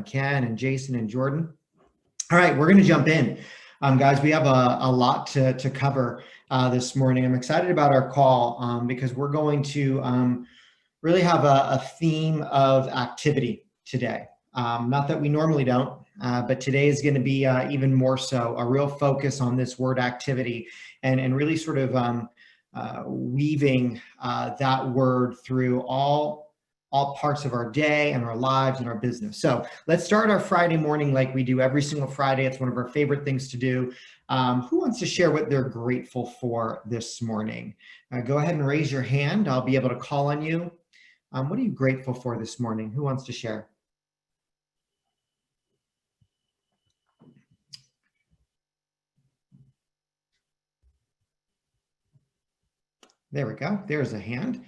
Ken and Jason and Jordan. All right, we're going to jump in. Guys, we have a lot to cover this morning. I'm excited about our call because we're going to really have a theme of activity today. Not that we normally don't, but today is going to be even more so, a real focus on this word activity and really sort of weaving that word through all parts of our day and our lives and our business. So let's start our Friday morning like we do every single Friday. It's one of our favorite things to do. Who wants to share what they're grateful for this morning? Go ahead and raise your hand. I'll be able to call on you. What are you grateful for this morning? Who wants to share? There we go. There's a hand.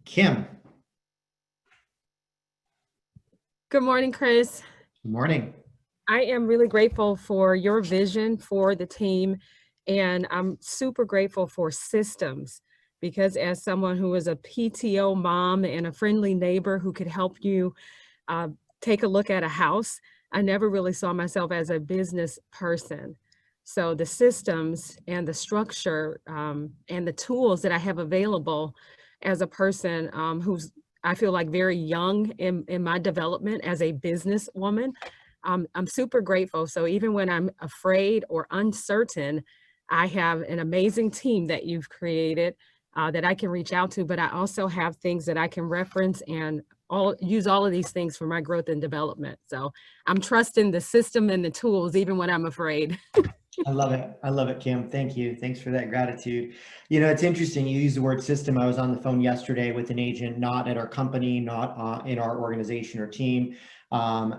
Kim. Good morning, Chris. Good morning. I am really grateful for your vision for the team, and I'm super grateful for systems because as someone who is a PTO mom and a friendly neighbor who could help you take a look at a house, I never really saw myself as a business person. So the systems and the structure and the tools that I have available as a person who's I feel like very young in my development as a businesswoman. I'm super grateful. So even when I'm afraid or uncertain, I have an amazing team that you've created that I can reach out to, but I also have things that I can reference and use all of these things for my growth and development. So I'm trusting the system and the tools, even when I'm afraid. I love it. I love it, Kim. Thank you. Thanks for that gratitude. You know, it's interesting. You use the word system. I was on the phone yesterday with an agent, not at our company, not in our organization or team.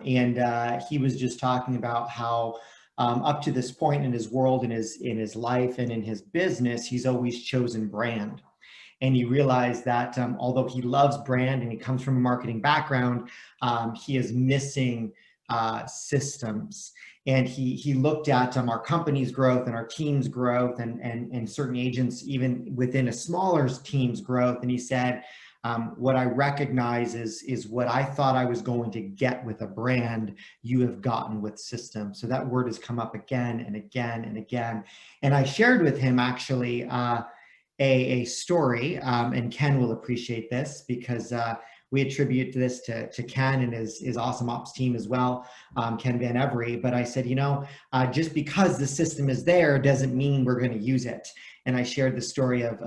He was just talking about how up to this point in his world, in his life and in his business, he's always chosen brand. And you realize that although he loves brand and he comes from a marketing background, he is missing systems. And he looked at our company's growth and our team's growth and certain agents, even within a smaller team's growth. And he said, what I recognize is what I thought I was going to get with a brand, you have gotten with systems. So that word has come up again and again and again. And I shared with him actually a story, and Ken will appreciate this because we attribute this to Ken and his awesome ops team as well, Ken Van Every. But I said, you know, just because the system is there doesn't mean we're going to use it. And I shared the story of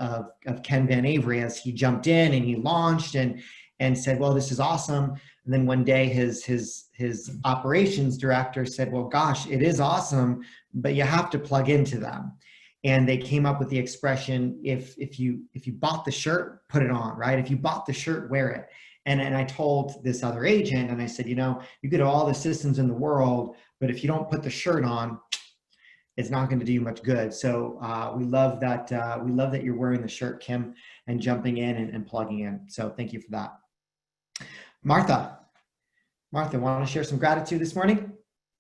Ken Van Avery as he jumped in and he launched and said, well, this is awesome. And then one day his operations director said, well, gosh, it is awesome, but you have to plug into them. And they came up with the expression, if you bought the shirt, put it on, right? If you bought the shirt, wear it. And I told this other agent, and I said, you know, you could have all the systems in the world, but if you don't put the shirt on, it's not going to do you much good. So we love that you're wearing the shirt, Kim, and jumping in and plugging in. So thank you for that. Martha, want to share some gratitude this morning?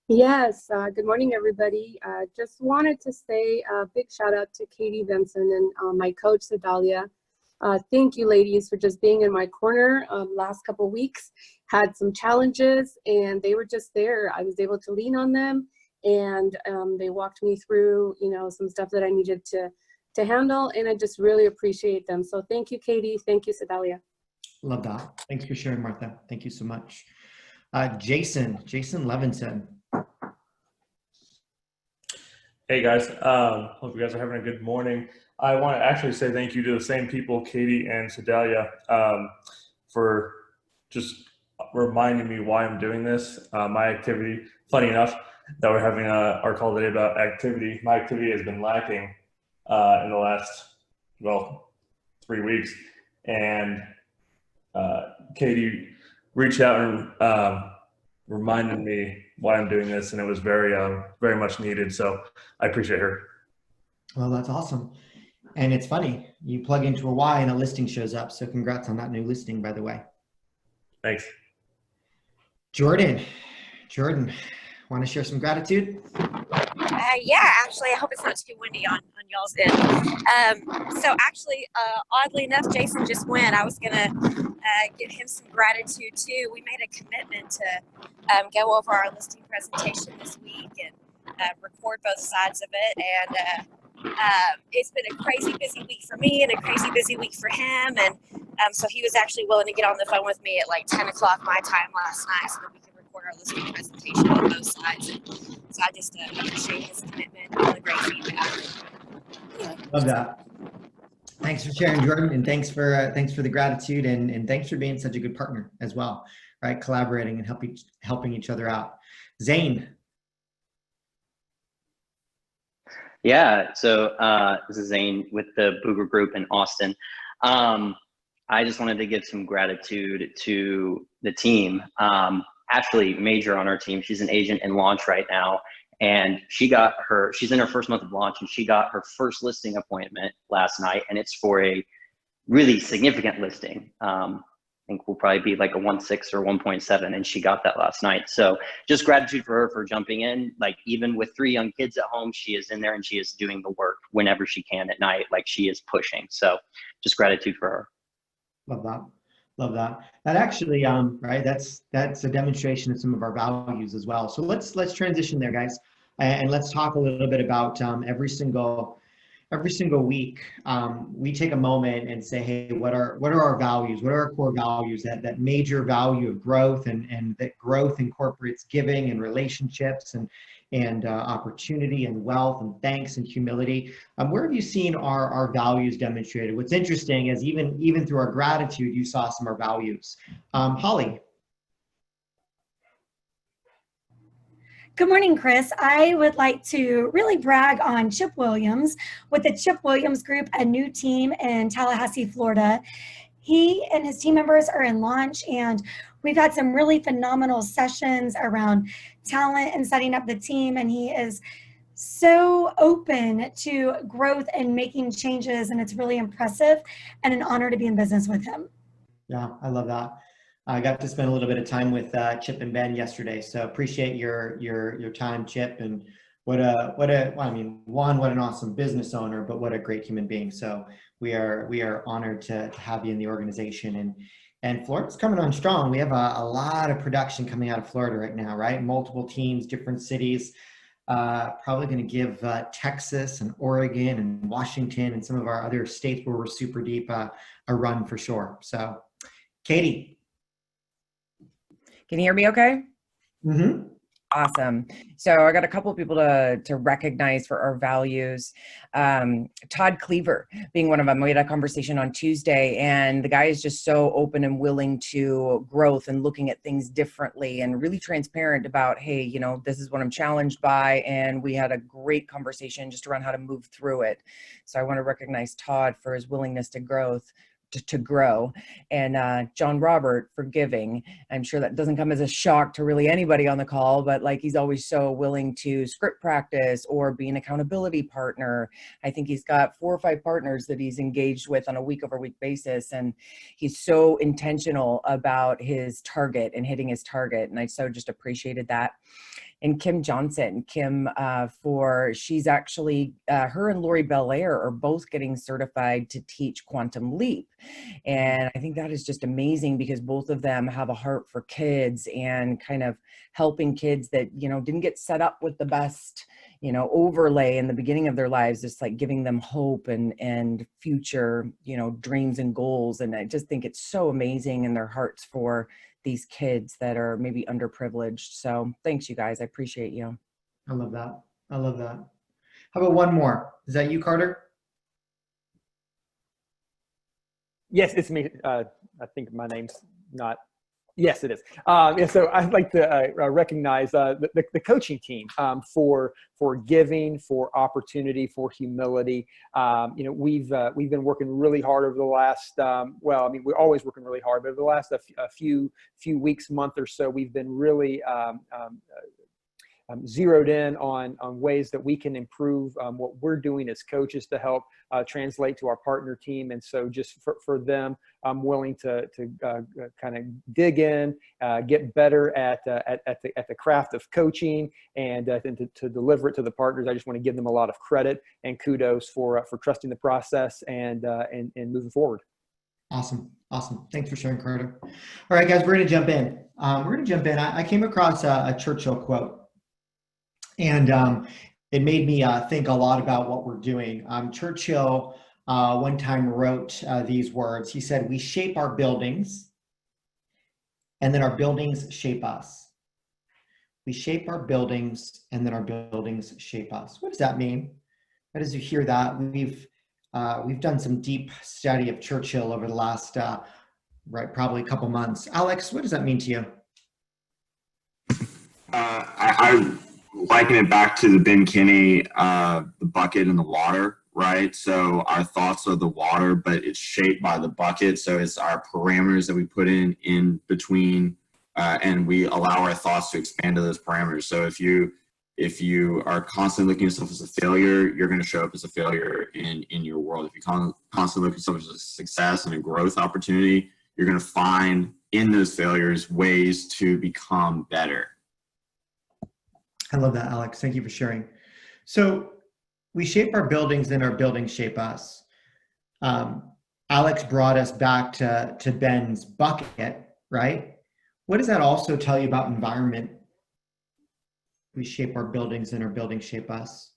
Yes. Good morning, everybody. Just wanted to say a big shout out to Katie Benson and my coach, Sedalia. Thank you, ladies, for just being in my corner. Last couple weeks, had some challenges, and they were just there. I was able to lean on them, and they walked me through, you know, some stuff that I needed to handle, and I just really appreciate them. So thank you, Katie. Thank you, Sedalia. Love that. Thanks for sharing, Martha. Thank you so much. Jason Levinson. Hey guys, hope you guys are having a good morning. I want to actually say thank you to the same people, Katie and Sedalia, for just reminding me why I'm doing this. My activity, funny enough, that we're having our call today about activity. My activity has been lacking in the last, 3 weeks. And Katie reached out and reminded me why I'm doing this, and it was very much needed. So I appreciate her. Well, that's awesome. And it's funny, you plug into a Y and a listing shows up. So congrats on that new listing, by the way. Thanks. Jordan, want to share some gratitude? Yeah, actually, I hope it's not too windy on y'all's end. So actually, oddly enough, Jason just went. I was gonna give him some gratitude too. We made a commitment to go over our listing presentation this week and record both sides of it. And it's been a crazy busy week for me and a crazy busy week for him. And so he was actually willing to get on the phone with me at like 10 o'clock my time last night so that we could record our listing presentation on both sides. And so I just appreciate his commitment and all the great feedback. Anyway. Love that. Thanks for sharing, Jordan, and thanks for the gratitude, and thanks for being such a good partner as well, right? Collaborating and helping each other out. Zane. Yeah, so this is Zane with the Booger Group in Austin. I just wanted to give some gratitude to the team. Ashley Major on our team, she's an agent in launch right now, and she's in her first month of launch, and she got her first listing appointment last night, and it's for a really significant listing. I think will probably be like a 1.6 or 1.7, and she got that last night. So just gratitude for her for jumping in. Like, even with 3 young kids at home, she is in there and she is doing the work whenever she can at night. Like, she is pushing. So just gratitude for her. Love that. Love that. That actually, right, that's a demonstration of some of our values as well. So let's transition there, guys, and let's talk a little bit about every single week. We take a moment and say, hey, what are our values? What are our core values? That major value of growth, and that growth incorporates giving and relationships and opportunity and wealth and thanks and humility. Where have you seen our values demonstrated? What's interesting is even through our gratitude, you saw some of our values. Holly. Good morning, Chris. I would like to really brag on Chip Williams with the Chip Williams Group, a new team in Tallahassee, Florida. He and his team members are in launch, and we've had some really phenomenal sessions around talent and setting up the team, and he is so open to growth and making changes, and it's really impressive and an honor to be in business with him. Yeah, I love that. I got to spend a little bit of time with Chip and Ben yesterday, so appreciate your time, Chip. And what an awesome business owner, but what a great human being. So we are honored to have you in the organization. And Florida's coming on strong. We have a lot of production coming out of Florida right now, right? Multiple teams, different cities. Probably going to give Texas and Oregon and Washington and some of our other states where we're super deep a run for sure. So, Katie. Can you hear me okay? Mm-hmm. Awesome. So I got a couple of people to recognize for our values. Todd Cleaver being one of them. We had a conversation on Tuesday, and the guy is just so open and willing to growth and looking at things differently and really transparent about, hey, you know, this is what I'm challenged by. And we had a great conversation just around how to move through it. So I want to recognize Todd for his willingness to grow, and John Robert for giving. I'm sure that doesn't come as a shock to really anybody on the call, but like, he's always so willing to script practice or be an accountability partner. I think he's got 4 or 5 partners that he's engaged with on a week-over-week basis, and he's so intentional about his target and hitting his target, and I so just appreciated that. And Kim Johnson, she's actually, her and Lori Belair are both getting certified to teach Quantum Leap. And I think that is just amazing because both of them have a heart for kids and kind of helping kids that, you know, didn't get set up with the best, you know, overlay in the beginning of their lives, just like giving them hope and future, you know, dreams and goals. And I just think it's so amazing in their hearts for these kids that are maybe underprivileged. So thanks, you guys. I appreciate you. I love that. I love that. How about one more? Is that you, Carter? Yes, it's me. I think my name's not. Yes, it is. Yeah, so I'd like to recognize the coaching team for giving, for opportunity, for humility. You know, we've been working really hard over the last. Well, I mean, we're always working really hard, but over the last a few weeks, month or so, we've been really zeroed in on ways that we can improve what we're doing as coaches to help translate to our partner team. And so just for them, I'm willing to kind of dig in, get better at the craft of coaching, and to deliver it to the partners. I just want to give them a lot of credit and kudos for trusting the process and moving forward. Awesome. Awesome. Thanks for sharing, Carter. All right, guys, we're going to jump in. I came across a Churchill quote, and it made me think a lot about what we're doing. Churchill one time wrote these words. He said, "We shape our buildings, and then our buildings shape us. We shape our buildings, and then our buildings shape us." What does that mean? But as you hear that, we've done some deep study of Churchill over the last, probably a couple months. Alex, what does that mean to you? I liken it back to the Ben Kinney, the bucket and the water, right? So our thoughts are the water, but it's shaped by the bucket. So it's our parameters that we put in between, and we allow our thoughts to expand to those parameters. So if you are constantly looking at yourself as a failure, you're going to show up as a failure in your world. If you constantly look at yourself as a success and a growth opportunity, you're going to find in those failures ways to become better. I love that, Alex. Thank you for sharing. So we shape our buildings and our buildings shape us. Alex brought us back to Ben's bucket, right? What does that also tell you about environment? We shape our buildings and our buildings shape us.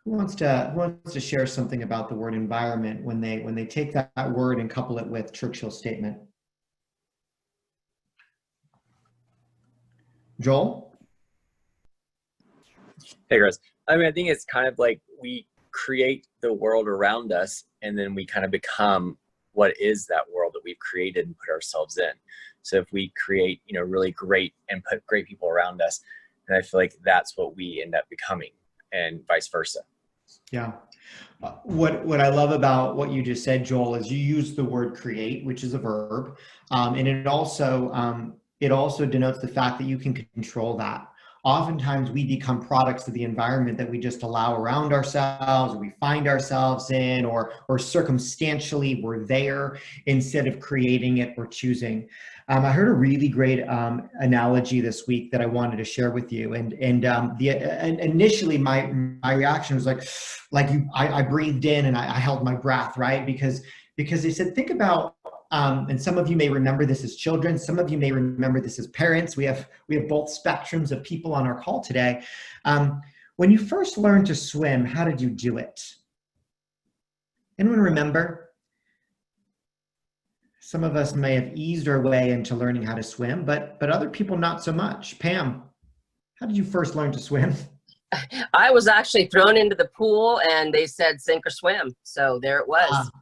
Who wants to share something about the word environment when they take that word and couple it with Churchill's statement? Joel? Hey, Chris. I mean, I think it's kind of like we create the world around us, and then we kind of become what is that world that we've created and put ourselves in. So if we create, really great and put great people around us, and I feel like that's what we end up becoming, and vice versa. Yeah. What I love about what you just said, Joel, is you use the word create, which is a verb, and it also denotes the fact that you can control that. Oftentimes we become products of the environment that we just allow around ourselves, or we find ourselves in, or circumstantially we're there instead of creating it or choosing. I heard a really great analogy this week that I wanted to share with you, and initially my reaction was I breathed in and I held my breath, right? Because they said, think about. And some of you may remember this as children. Some of you may remember this as parents. We have both spectrums of people on our call today. When you first learned to swim, how did you do it? Anyone remember? Some of us may have eased our way into learning how to swim, but other people not so much. Pam, how did you first learn to swim? I was actually thrown into the pool and they said sink or swim. So there it was.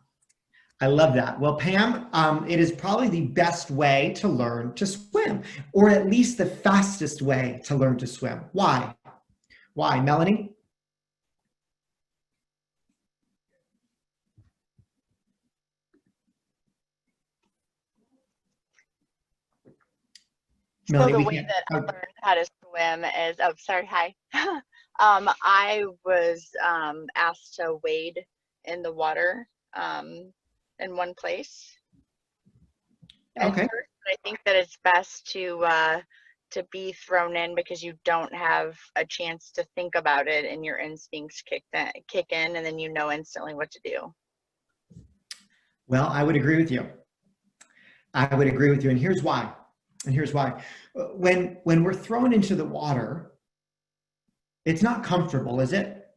I love that. Well, Pam, it is probably the best way to learn to swim, or at least the fastest way to learn to swim. Why? Why, Melanie? So the way that I learned how to swim is, hi. I was asked to wade in the water in one place. Okay. First, I think that it's best to be thrown in because you don't have a chance to think about it, and your instincts kick in, and then you know instantly what to do. Well, I would agree with you. And here's why. When we're thrown into the water, it's not comfortable, is it?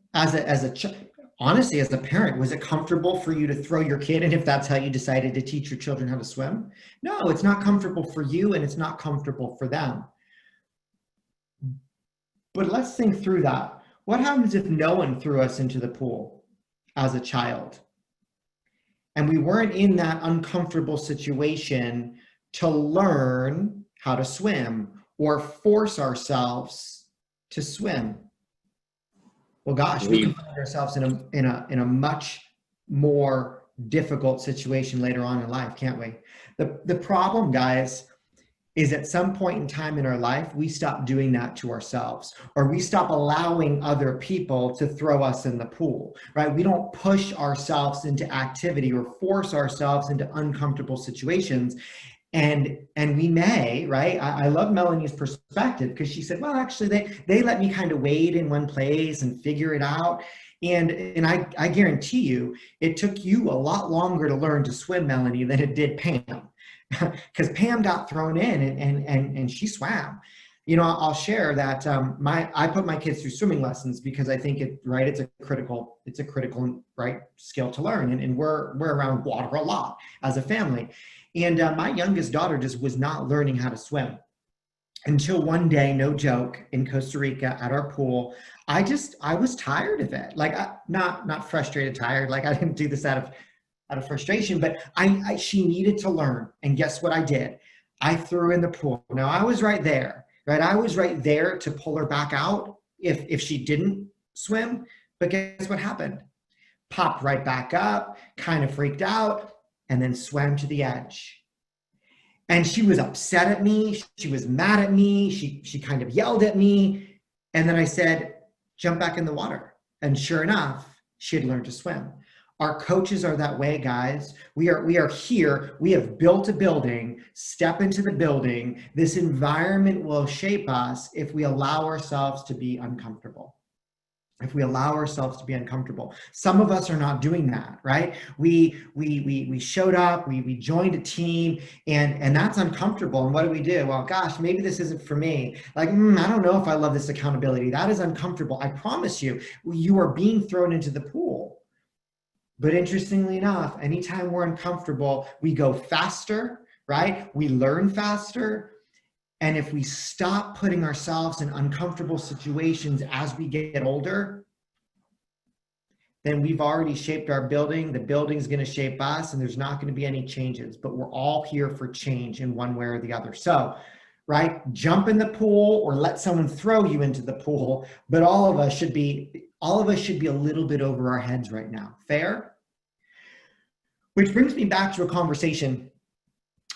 Honestly, as a parent, was it comfortable for you to throw your kid in if that's how you decided to teach your children how to swim? No, it's not comfortable for you, and it's not comfortable for them. But let's think through that. What happens if no one threw us into the pool as a child? And we weren't in that uncomfortable situation to learn how to swim or force ourselves to swim. Well, gosh, we can find ourselves in a much more difficult situation later on in life, can't we? The problem, guys, is at some point in time in our life, we stop doing that to ourselves, or we stop allowing other people to throw us in the pool, right? We don't push ourselves into activity or force ourselves into uncomfortable situations. And we may, right? I love Melanie's perspective, because she said, well, actually they let me kind of wade in one place and figure it out. And I guarantee you, it took you a lot longer to learn to swim, Melanie, than it did Pam, because Pam got thrown in and she swam. You know, I'll share that I put my kids through swimming lessons because I think it's a critical right skill to learn, and we're around water a lot as a family. And my youngest daughter just was not learning how to swim until one day, no joke, in Costa Rica at our pool. I was tired of it. Like, not frustrated, tired. Like, I didn't do this out of frustration, but she needed to learn. And guess what I did? I threw her in the pool. Now, I was right there, right? I was right there to pull her back out if she didn't swim. But guess what happened? Popped right back up, kind of freaked out, and then swam to the edge. And she was upset at me. She was mad at me. She kind of yelled at me. And then I said, jump back in the water. And sure enough, she had learned to swim. Our coaches are that way, guys. We are here. We have built a building. Step into the building. This environment will shape us if we allow ourselves to be uncomfortable. If we allow ourselves to be uncomfortable. Some of us are not doing that, right? We showed up, we joined a team, and that's uncomfortable. And what do we do? Well, gosh, maybe this isn't for me. Like, I don't know if I love this accountability. That is uncomfortable. I promise you, you are being thrown into the pool. But interestingly enough, anytime we're uncomfortable, we go faster, right? We learn faster. And if we stop putting ourselves in uncomfortable situations as we get older, then we've already shaped our building. The building's going to shape us, and there's not going to be any changes. But we're all here for change in one way or the other. So, right, jump in the pool or let someone throw you into the pool. But all of us should be a little bit over our heads right now. Fair? Which brings me back to a conversation.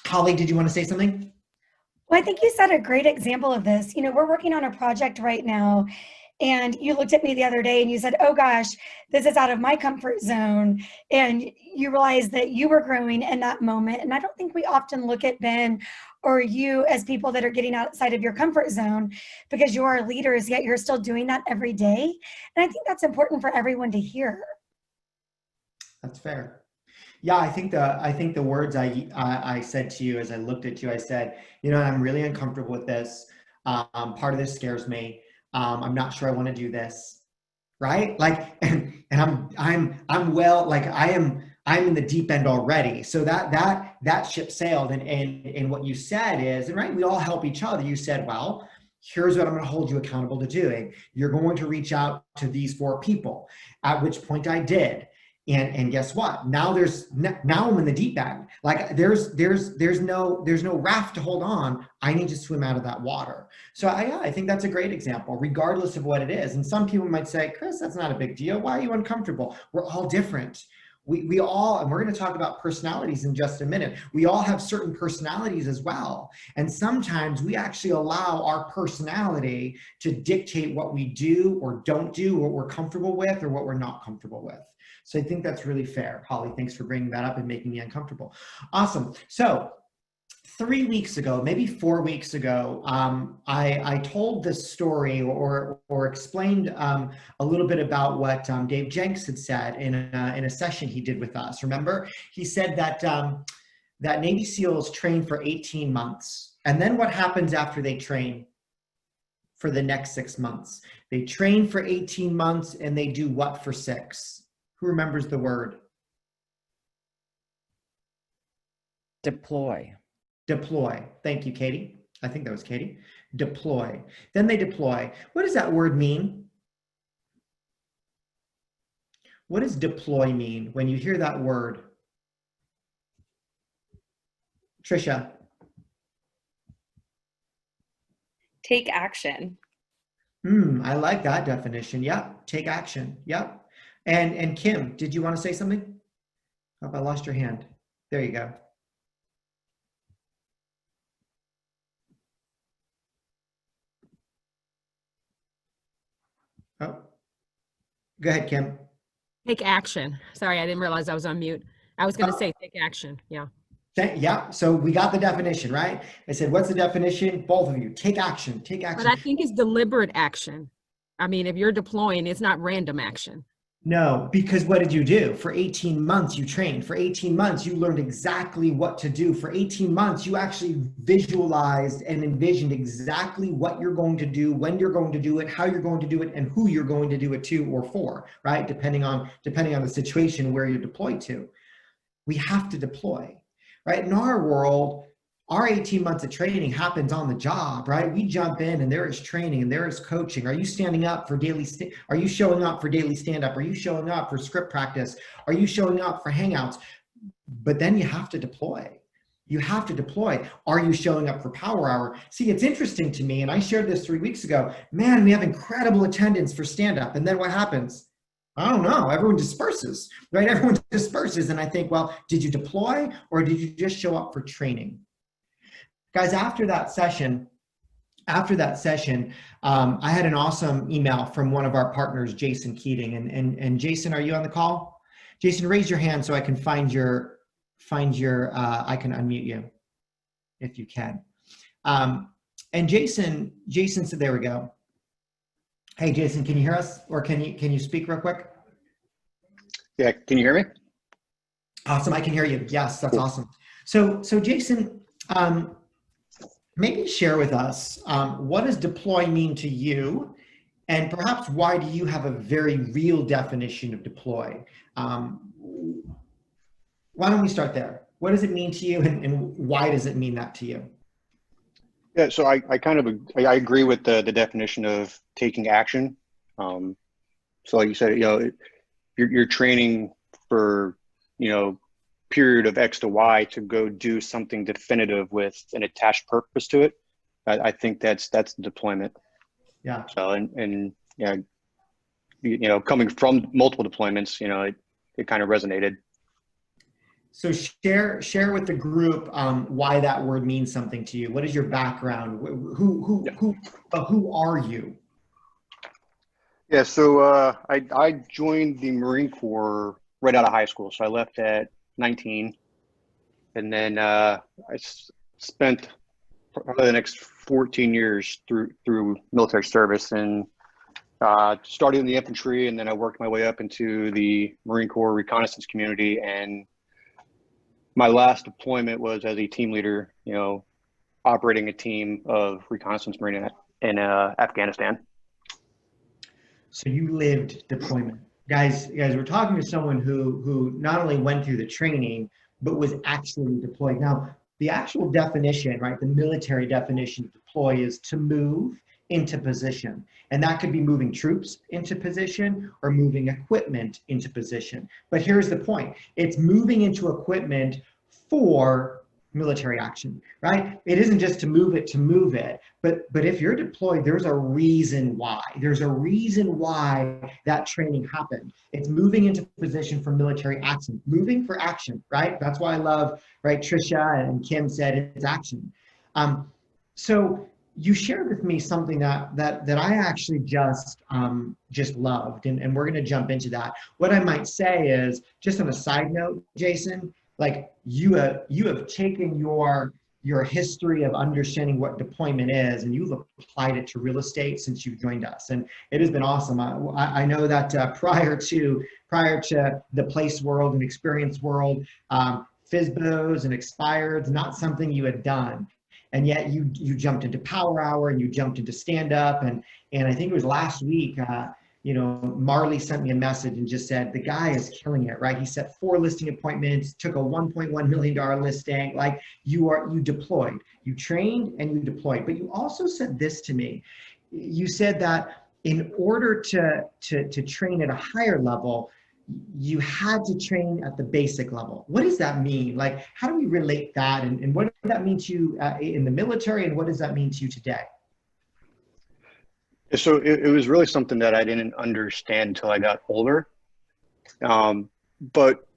Holly, did you want to say something? Well, I think you set a great example of this. You know, we're working on a project right now, and you looked at me the other day and you said, oh gosh, this is out of my comfort zone. And you realized that you were growing in that moment. And I don't think we often look at Ben or you as people that are getting outside of your comfort zone because you are leaders, yet you're still doing that every day. And I think that's important for everyone to hear. That's fair. Yeah, I think the words I said to you as I looked at you, I said, you know, I'm really uncomfortable with this. Part of this scares me. I'm not sure I want to do this, right? Like, and I'm well, like I'm in the deep end already. So that ship sailed. And what you said is, and right, we all help each other. You said, well, here's what I'm going to hold you accountable to doing. You're going to reach out to these 4 people, at which point I did. And guess what? Now I'm in the deep end. Like there's no raft to hold on. I need to swim out of that water. So I think that's a great example, regardless of what it is. And some people might say, Chris, that's not a big deal. Why are you uncomfortable? We're all different. We all, and we're going to talk about personalities in just a minute. We all have certain personalities as well. And sometimes we actually allow our personality to dictate what we do or don't do, what we're comfortable with or what we're not comfortable with. So I think that's really fair. Holly, thanks for bringing that up and making me uncomfortable. Awesome. So 3 weeks ago, maybe 4 weeks ago, I told this story or explained a little bit about what Dave Jenks had said in a session he did with us. Remember, he said that that Navy SEALs train for 18 months. And then what happens after they train for the next 6 months? They train for 18 months and they do what for 6? Who remembers the word? Deploy. Deploy. Thank you, Katie. I think that was Katie. Deploy. Then they deploy. What does that word mean? What does deploy mean when you hear that word? Trisha. Take action. I like that definition. Yep. Take action. Yep. And Kim, did you want to say something? Oh, I lost your hand. There you go. Oh, go ahead, Kim. Take action. Sorry, I didn't realize I was on mute. I was going to say take action. Yeah. Yeah, so we got the definition, right? I said, what's the definition? Both of you, take action, take action. But I think it's deliberate action. I mean, if you're deploying, it's not random action. No, because what did you do? For 18 months, you trained. For 18 months, you learned exactly what to do. For 18 months, you actually visualized and envisioned exactly what you're going to do, when you're going to do it, how you're going to do it, and who you're going to do it to or for, right? Depending on the situation where you're deployed to. We have to deploy, right? In our world, our 18 months of training happens on the job, right? We jump in and there is training and there is coaching. Are you standing up for are you showing up for daily stand-up? Are you showing up for script practice? Are you showing up for hangouts? But then you have to deploy. You have to deploy. Are you showing up for Power Hour? See, it's interesting to me, and I shared this 3 weeks ago. Man, we have incredible attendance for stand-up. And then what happens? I don't know. Everyone disperses, right? Everyone disperses. And I think, well, did you deploy or did you just show up for training? Guys, after that session, I had an awesome email from one of our partners, Jason Keating. And Jason, are you on the call? Jason, raise your hand so I can I can unmute you if you can. And Jason said, there we go. Hey, Jason, can you hear us? Or can you speak real quick? Yeah, can you hear me? Awesome, I can hear you. Yes, that's awesome. So Jason, maybe share with us, what does deploy mean to you? And perhaps why do you have a very real definition of deploy? Why don't we start there? What does it mean to you and why does it mean that to you? Yeah, so I agree with the definition of taking action. So like you said, you're training for, period of X to Y to go do something definitive with an attached purpose to it. I think that's the deployment. Yeah. So, coming from multiple deployments, it kind of resonated. So share with the group why that word means something to you. What is your background? Who are you? Yeah, so I joined the Marine Corps right out of high school. So I left at 19, and then I spent probably the next 14 years through military service, and started in the infantry, and then I worked my way up into the Marine Corps reconnaissance community. And my last deployment was as a team leader, operating a team of reconnaissance marine in Afghanistan. So you lived deployment. Guys, we're talking to someone who not only went through the training, but was actually deployed. Now, the actual definition, right, the military definition of deploy is to move into position. And that could be moving troops into position or moving equipment into position. But here's the point. It's moving into equipment for military action, right? It isn't just to move it, but if you're deployed, there's a reason why. There's a reason why that training happened. It's moving into position for military action, moving for action, right? That's why I love, right, Trisha and Kim said it's action. So you shared with me something that I actually just loved, and we're gonna jump into that. What I might say is, just on a side note, Jason, like you have taken your history of understanding what deployment is, and you've applied it to real estate since you've joined us, and it has been awesome. I know that prior to the place world and experience world, FSBOs and expireds, not something you had done, and yet you jumped into Power Hour and you jumped into stand up, and I think it was last week. Marley sent me a message and just said, the guy is killing it, right? He set 4 listing appointments, took a $1.1 million listing. Like you deployed, you trained and you deployed. But you also said this to me. You said that in order to train at a higher level, you had to train at the basic level. What does that mean? Like, how do we relate that? And what does that mean to you in the military? And what does that mean to you today? So it was really something that I didn't understand until I got older. But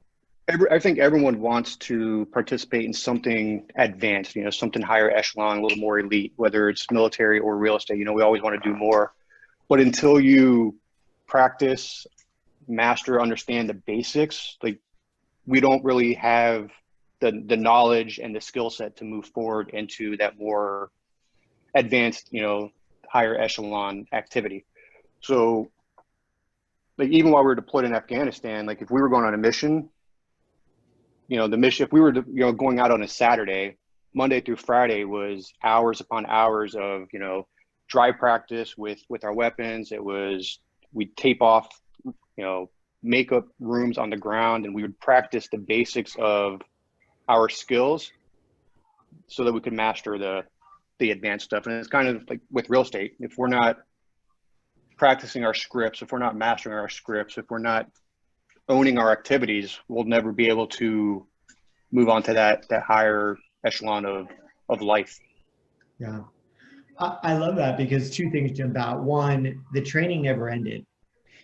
I think everyone wants to participate in something advanced, something higher echelon, a little more elite, whether it's military or real estate. We always want to do more. But until you practice, master, understand the basics, like we don't really have the knowledge and the skill set to move forward into that more advanced, higher echelon activity. So like even while we were deployed in Afghanistan, like if we were going on a mission, the mission, if we were going out on a Saturday, Monday through Friday was hours upon hours of dry practice with our weapons. It was, we'd tape off makeup rooms on the ground, and we would practice the basics of our skills so that we could master the advanced stuff. And it's kind of like with real estate, if we're not practicing our scripts, if we're not mastering our scripts, if we're not owning our activities, we'll never be able to move on to that higher echelon of life. Yeah. I love that, because two things jump out. One, the training never ended.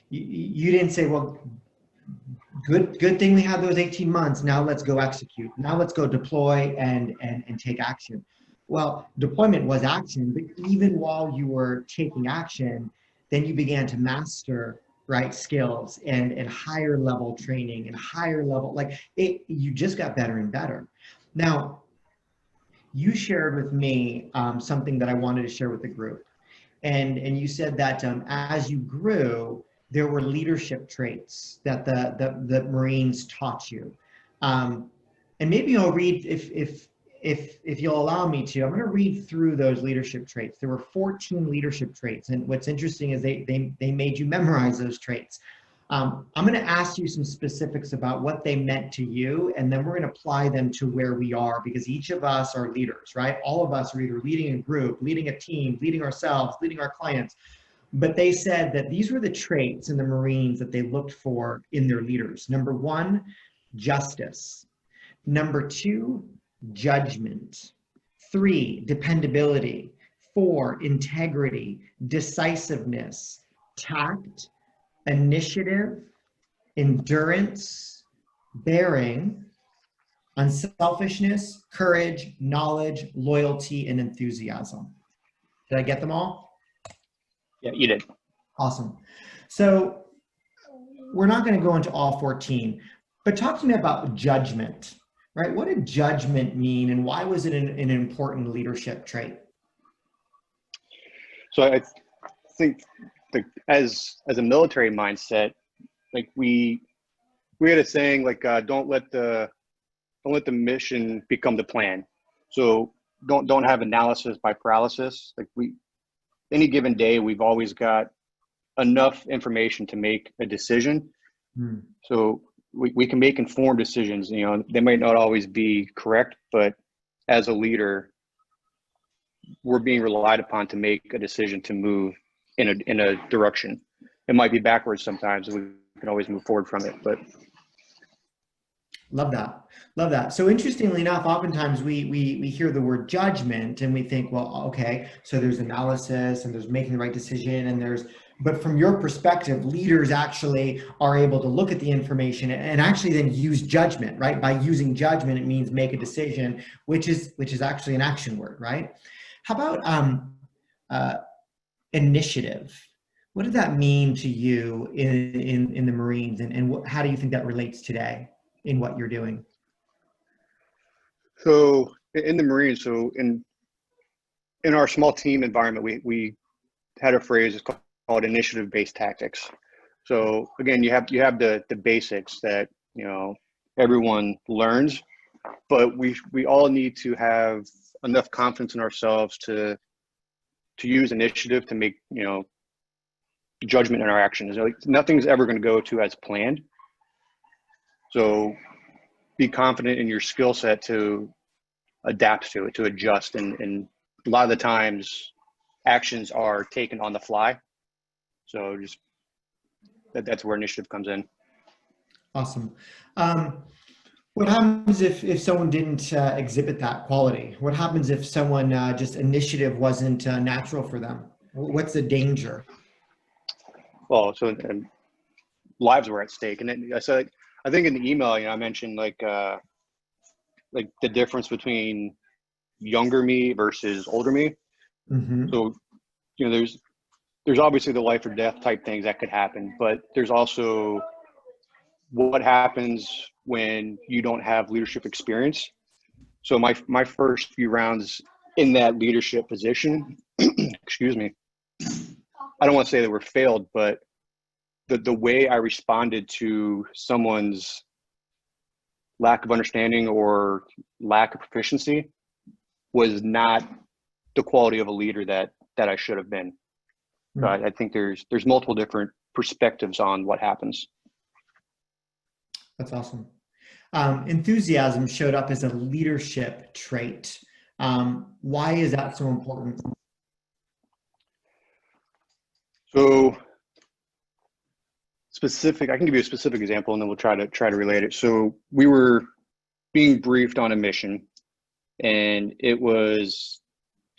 You didn't say, well, good thing we had those 18 months. Now let's go execute. Now let's go deploy and take action. Well, deployment was action, but even while you were taking action, then you began to master skills and higher level training and higher level, you just got better and better. Now, you shared with me something that I wanted to share with the group. And you said that as you grew, there were leadership traits that the Marines taught you. And maybe I'll read, if you'll allow me to, I'm going to read through those leadership traits. There were 14 leadership traits. And what's interesting is they made you memorize those traits. I'm going to ask you some specifics about what they meant to you, and then we're going to apply them to where we are, because each of us are leaders, right? All of us are either leading a group, leading a team, leading ourselves, leading our clients. But they said that these were the traits in the Marines that they looked for in their leaders. Number 1, justice. Number 2, judgment. 3, dependability. 4, integrity, decisiveness, tact, initiative, endurance, bearing, unselfishness, courage, knowledge, loyalty, and enthusiasm. Did I get them all? Yeah, you did. Awesome. So we're not going to go into all 14, but talk to me about judgment, right? What did judgment mean, and why was it an important leadership trait? So I think as a military mindset, we had a saying don't let the mission become the plan. So don't have analysis by paralysis. Any given day, we've always got enough information to make a decision. So we can make informed decisions. They might not always be correct, but as a leader, we're being relied upon to make a decision to move in a direction. It might be backwards sometimes, and we can always move forward from it. But love that. So interestingly enough, oftentimes we hear the word judgment and we think, well, okay, so there's analysis and there's making the right decision, and but from your perspective, leaders actually are able to look at the information and actually then use judgment, right? By using judgment, it means make a decision, which is actually an action word, right? How about initiative? What did that mean to you in the Marines, and how do you think that relates today in what you're doing? So in the Marines, so in our small team environment, we had a phrase called initiative-based tactics. So again, you have the basics that everyone learns, but we all need to have enough confidence in ourselves to use initiative to make judgment in our actions. Nothing's ever going to go to as planned. So be confident in your skill set to adapt to it, to adjust. And a lot of the times actions are taken on the fly. So just that's where initiative comes in. Awesome. What happens if someone didn't exhibit that quality? What happens if someone just initiative wasn't natural for them? What's the danger? Well, so lives were at stake. And then, so I think in the email, I mentioned like the difference between younger me versus older me. Mm-hmm. So, there's obviously the life or death type things that could happen, but there's also what happens when you don't have leadership experience. So my first few rounds in that leadership position, excuse me, I don't want to say that we're failed, but the way I responded to someone's lack of understanding or lack of proficiency was not the quality of a leader that I should have been. So I think there's multiple different perspectives on what happens. That's awesome. Enthusiasm showed up as a leadership trait. Why is that so important? So specific, I can give you a specific example and then we'll try to relate it. So we were being briefed on a mission and it was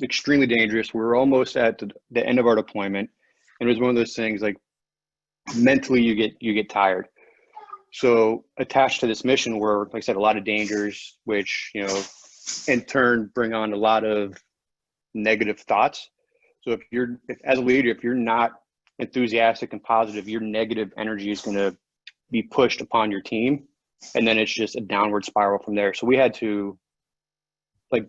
extremely dangerous. We were almost at the end of our deployment, and it was one of those things like mentally you get tired. So attached to this mission were, like I said, a lot of dangers, which, you know, in turn bring on a lot of negative thoughts. So if as a leader, if you're not enthusiastic and positive, your negative energy is going to be pushed upon your team, and then it's just a downward spiral from there. So we had to, like,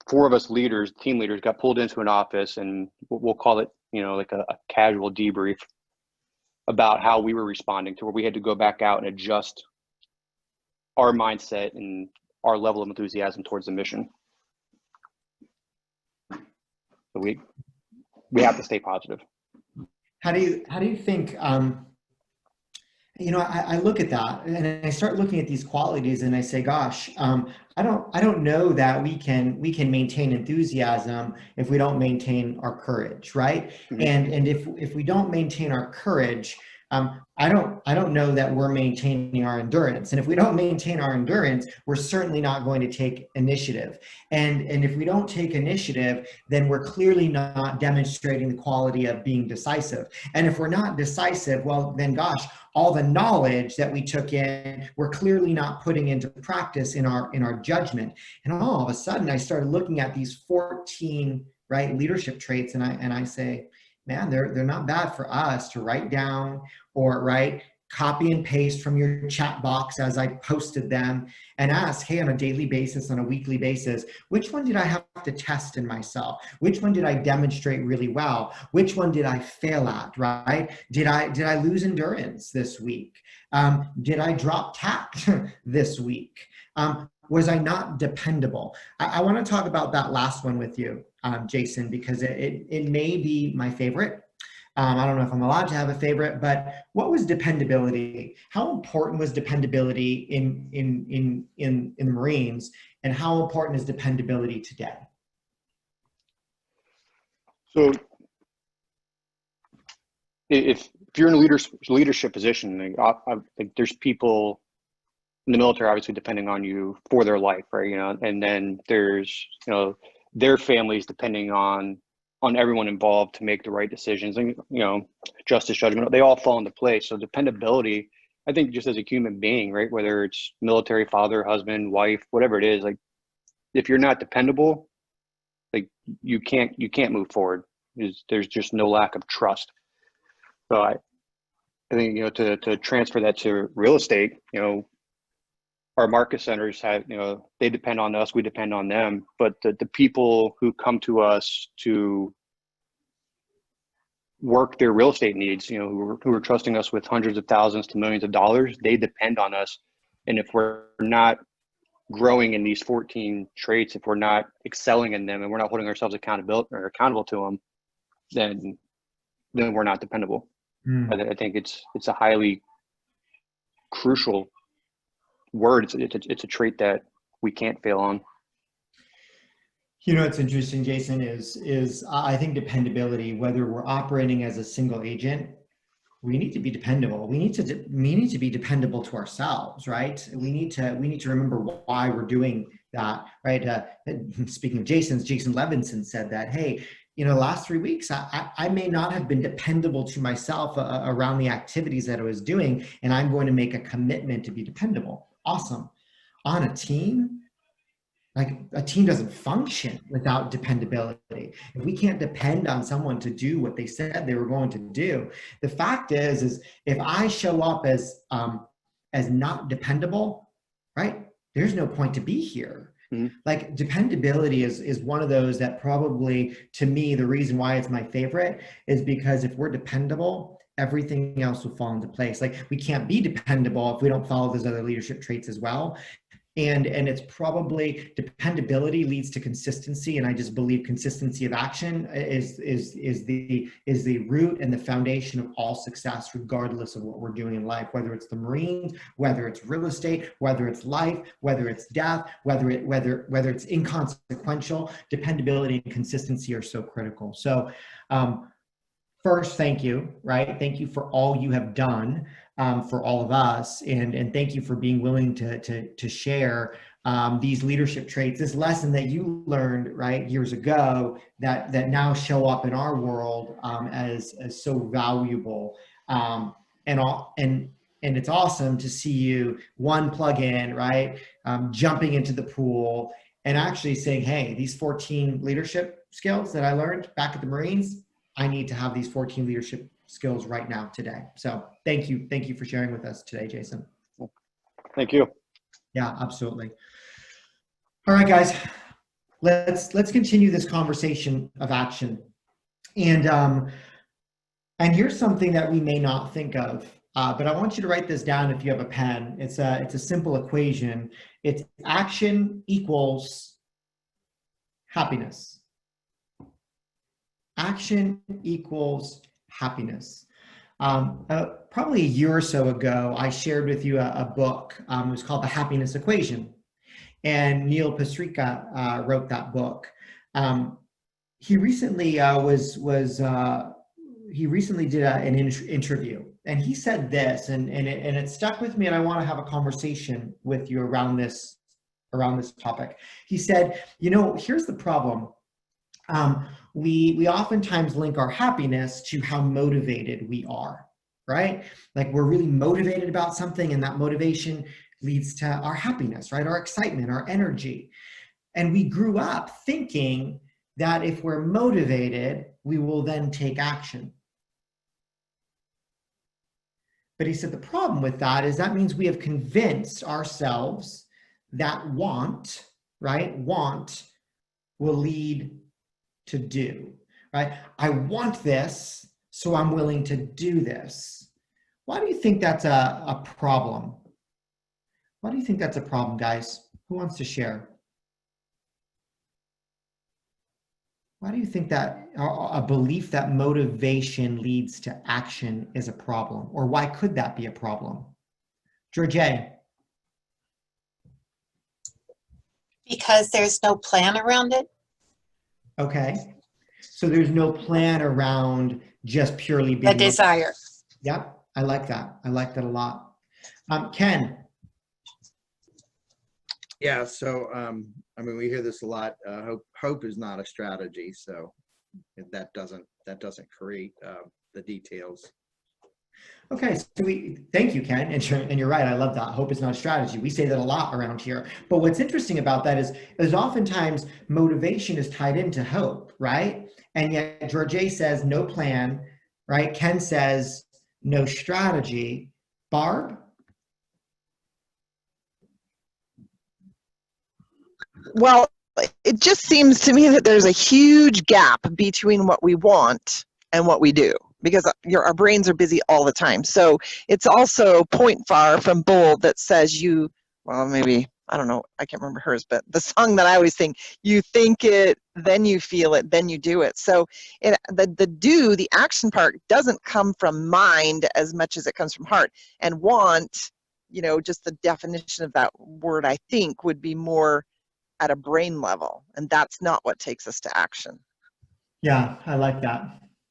4 of us leaders, team leaders, got pulled into an office, and we'll call it, you know, like a casual debrief about how we were responding, to where we had to go back out and adjust our mindset and our level of enthusiasm towards the mission. So we have to stay positive. How do you think, you know, I look at that and I start looking at these qualities and I say, gosh, I don't know that we can maintain enthusiasm if we don't maintain our courage, right? Mm-hmm. And if we don't maintain our courage, I don't know that we're maintaining our endurance. And if we don't maintain our endurance, we're certainly not going to take initiative. And if we don't take initiative, then we're clearly not demonstrating the quality of being decisive. And if we're not decisive, well, then gosh, all the knowledge that we took in, we're clearly not putting into practice in our judgment. And all of a sudden I started looking at these 14, right, leadership traits, and I say, man, they're not bad for us to write down or copy and paste from your chat box as I posted them and ask, hey, on a daily basis, on a weekly basis, which one did I have to test in myself? Which one did I demonstrate really well? Which one did I fail at, right? Did I lose endurance this week? Did I drop tact this week? Was I not dependable? I want to talk about that last one with you, Jason, because it may be my favorite. I don't know if I'm allowed to have a favorite, but what was dependability? How important was dependability in the Marines, and how important is dependability today? So if you're in a leadership position, like there's people in the military obviously depending on you for their life, right? You know, and then there's, you know, their families depending on everyone involved to make the right decisions, and, you know, justice, judgment, they all fall into place. So dependability, I think, just as a human being, right, whether it's military, father, husband, wife, whatever it is, like if you're not dependable, like you can't move forward. There's just no lack of trust. So I think, you know, to transfer that to real estate, you know, our market centers have, you know, they depend on us, we depend on them, but the people who come to us to work their real estate needs, you know, who are trusting us with hundreds of thousands to millions of dollars, they depend on us. And if we're not growing in these 14 traits, if we're not excelling in them and we're not holding ourselves accountable to them, then we're not dependable. I think it's a highly crucial word. It's a trait that we can't fail on. You know, what's interesting, Jason, is I think dependability, whether we're operating as a single agent, we need to be dependable. We need to be dependable to ourselves, right? We need to remember why we're doing that, right? Speaking of Jason Levinson said that, hey, you know, the last 3 weeks, I may not have been dependable to myself around the activities that I was doing, and I'm going to make a commitment to be dependable. Awesome. On a team, like a team doesn't function without dependability. If we can't depend on someone to do what they said they were going to do, the fact is if I show up as not dependable, right, there's no point to be here. Like dependability is one of those that probably, to me, the reason why it's my favorite is because if we're dependable, everything else will fall into place. Like we can't be dependable if we don't follow those other leadership traits as well. And it's probably dependability leads to consistency, and I just believe consistency of action is the root and the foundation of all success, regardless of what we're doing in life. Whether it's the Marines, whether it's real estate, whether it's life, whether it's death, whether it's inconsequential, dependability and consistency are so critical. So, first, thank you, right? Thank you for all you have done. For all of us, and thank you for being willing to share these leadership traits, this lesson that you learned right years ago that now show up in our world as so valuable, and it's awesome to see you plug in, right, jumping into the pool and actually saying, hey, these 14 leadership skills that I learned back at the Marines, I need to have these 14 leadership skills right now today. So thank you for sharing with us today, Jason. Thank you. Yeah, absolutely. All right, guys, let's continue this conversation of action. And here's something that we may not think of, but I want you to write this down if you have a pen. It's a simple equation. It's action equals happiness. Action equals happiness. Probably a year or so ago, I shared with you a book. It was called The Happiness Equation. And Neil Pasricha wrote that book. He recently did an interview, and he said this, and it stuck with me, and I want to have a conversation with you around this topic. He said, here's the problem. We oftentimes link our happiness to how motivated we are, right? Like we're really motivated about something, and that motivation leads to our happiness, right? Our excitement, our energy. And we grew up thinking that if we're motivated, we will then take action. But he said the problem with that is that means we have convinced ourselves that want will lead to do, right? I want this, so I'm willing to do this. Why do you think that's a problem? Why do you think that's a problem, guys? Who wants to share? Why do you think that a belief that motivation leads to action is a problem? Or why could that be a problem? Georgie. Because there's no plan around it. Okay. So there's no plan around just purely being a desire. Yep. I like that. I like that a lot. Ken. Yeah. So, we hear this a lot. Hope is not a strategy. So that doesn't create the details. Okay, so thank you, Ken, and you're right. I love that. Hope is not a strategy. We say that a lot around here. But what's interesting about that is oftentimes motivation is tied into hope, right? And yet Georgie says no plan, right? Ken says no strategy. Barb? Well, it just seems to me that there's a huge gap between what we want and what we do, because our brains are busy all the time. So it's also point far from bold that says maybe, I don't know, I can't remember hers, but the song that I always sing, you think it, then you feel it, then you do it. So the action part doesn't come from mind as much as it comes from heart. And want, just the definition of that word, I think, would be more at a brain level. And that's not what takes us to action. Yeah, I like that.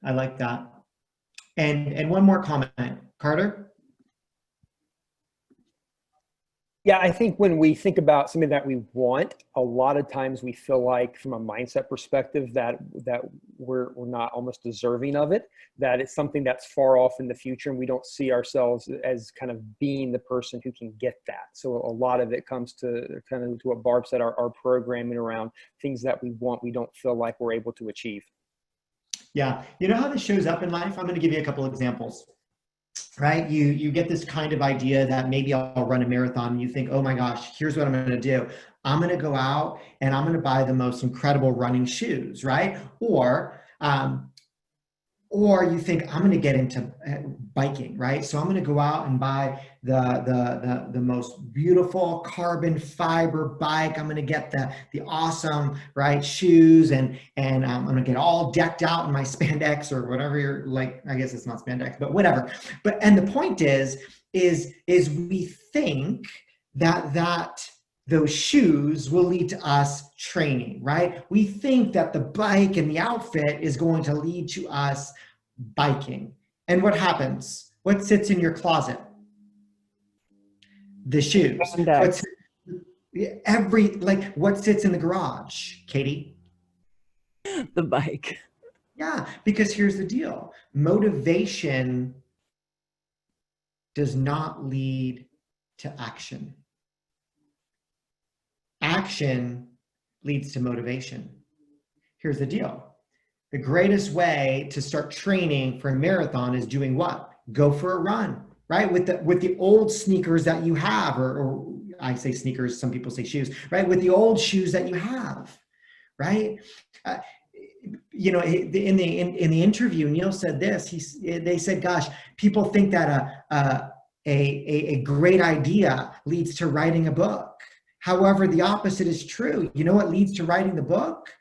I like that. And one more comment, Carter? Yeah, I think when we think about something that we want, a lot of times we feel like from a mindset perspective that we're not almost deserving of it, that it's something that's far off in the future, and we don't see ourselves as kind of being the person who can get that. So a lot of it comes to kind of to what Barb said, our programming around things that we want, we don't feel like we're able to achieve. Yeah, you know how this shows up in life? I'm going to give you a couple examples. right? You get this kind of idea that maybe I'll run a marathon, and you think, oh my gosh, here's what I'm going to do. I'm going to go out and I'm going to buy the most incredible running shoes, right? Or you think I'm going to get into biking, right? So I'm going to go out and buy the most beautiful carbon fiber bike. I'm going to get the awesome, right, shoes, and I'm going to get all decked out in my spandex or whatever you're like. I guess it's not spandex, but whatever. And the point is we think that those shoes will lead to us training, right? We think that the bike and the outfit is going to lead to us biking. And what happens? What sits in your closet? The shoes. What sits in the garage, Katie? The bike. Yeah, because here's the deal. Motivation does not lead to action. Action leads to motivation. Here's the deal. The greatest way to start training for a marathon is doing what? Go for a run, right? With the old sneakers that you have, or I say sneakers, some people say shoes, right? With the old shoes that you have, right? In the interview, Neil said this. They said, "Gosh, people think that a great idea leads to writing a book. However, the opposite is true. You know what leads to writing the book?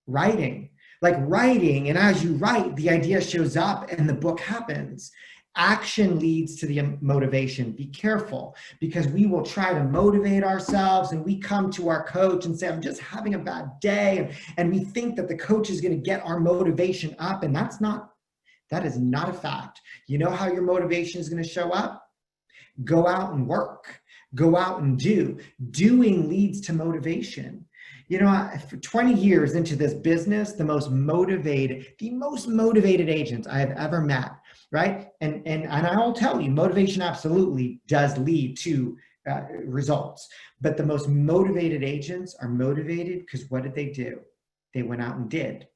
Writing. Like writing, and as you write, the idea shows up and the book happens. Action leads to the motivation. Be careful, because we will try to motivate ourselves, and we come to our coach and say, I'm just having a bad day. And we think that the coach is going to get our motivation up, and that is not a fact. You know how your motivation is going to show up? Go out and work. Go out and do. Doing leads to motivation. You know, for 20 years into this business, the most motivated agents I have ever met, right? And I'll tell you, motivation absolutely does lead to results. But the most motivated agents are motivated because what did they do? They went out and did.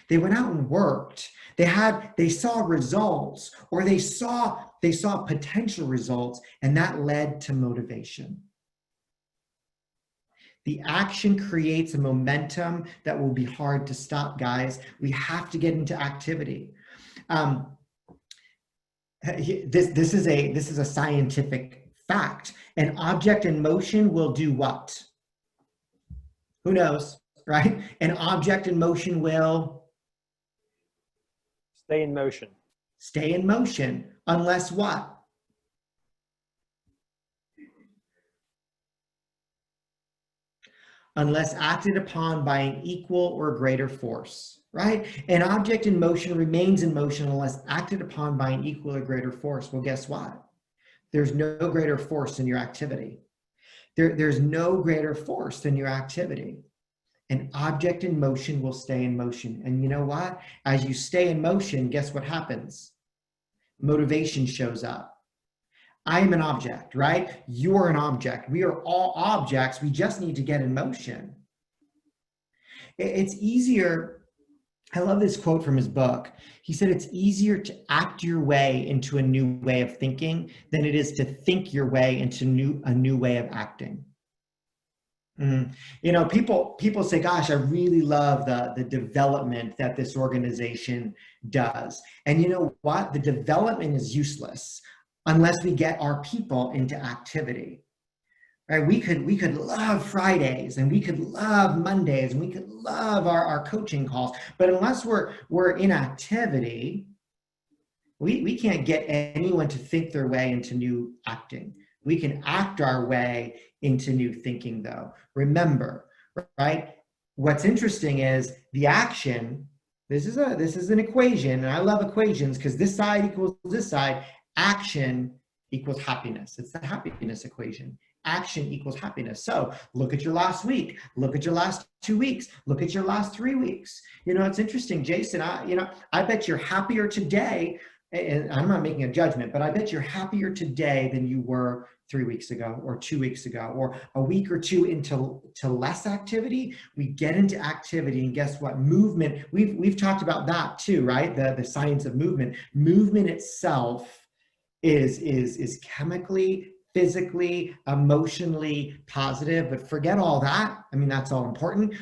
They went out and worked. They saw results, or they saw potential results, and that led to motivation. The action creates a momentum that will be hard to stop, guys. We have to get into activity. This is a scientific fact. An object in motion will do what? Who knows, right? An object in motion will stay in motion. Stay in motion, unless what? Unless acted upon by an equal or greater force, right? An object in motion remains in motion unless acted upon by an equal or greater force. Well, guess what? There's no greater force than your activity. There's no greater force than your activity. An object in motion will stay in motion. And you know what? As you stay in motion, guess what happens? Motivation shows up. I am an object, right? You're an object. We are all objects. We just need to get in motion. It's easier. I love this quote from his book. He said, it's easier to act your way into a new way of thinking than it is to think your way into a new way of acting. You know, people say, gosh, I really love the development that this organization does. And you know what? The development is useless unless we get our people into activity, right? We could love Fridays, and we could love Mondays, and we could love our coaching calls, but unless we're in activity, we can't get anyone to think their way into new acting. We can act our way into new thinking, though. Remember, right? What's interesting is the action. This is an equation, and I love equations because this side equals this side. Action equals happiness. It's the happiness equation. Action equals happiness. So look at your last week. Look at your last 2 weeks. Look at your last 3 weeks. You know, it's interesting, Jason. I bet you're happier today, and I'm not making a judgment, but I bet you're happier today than you were 3 weeks ago, or 2 weeks ago, or a week or two into less activity. We get into activity, and guess what? Movement. We've talked about that too, right? The science of movement. Movement itself is chemically, physically, emotionally positive. But forget all that. I mean, that's all important,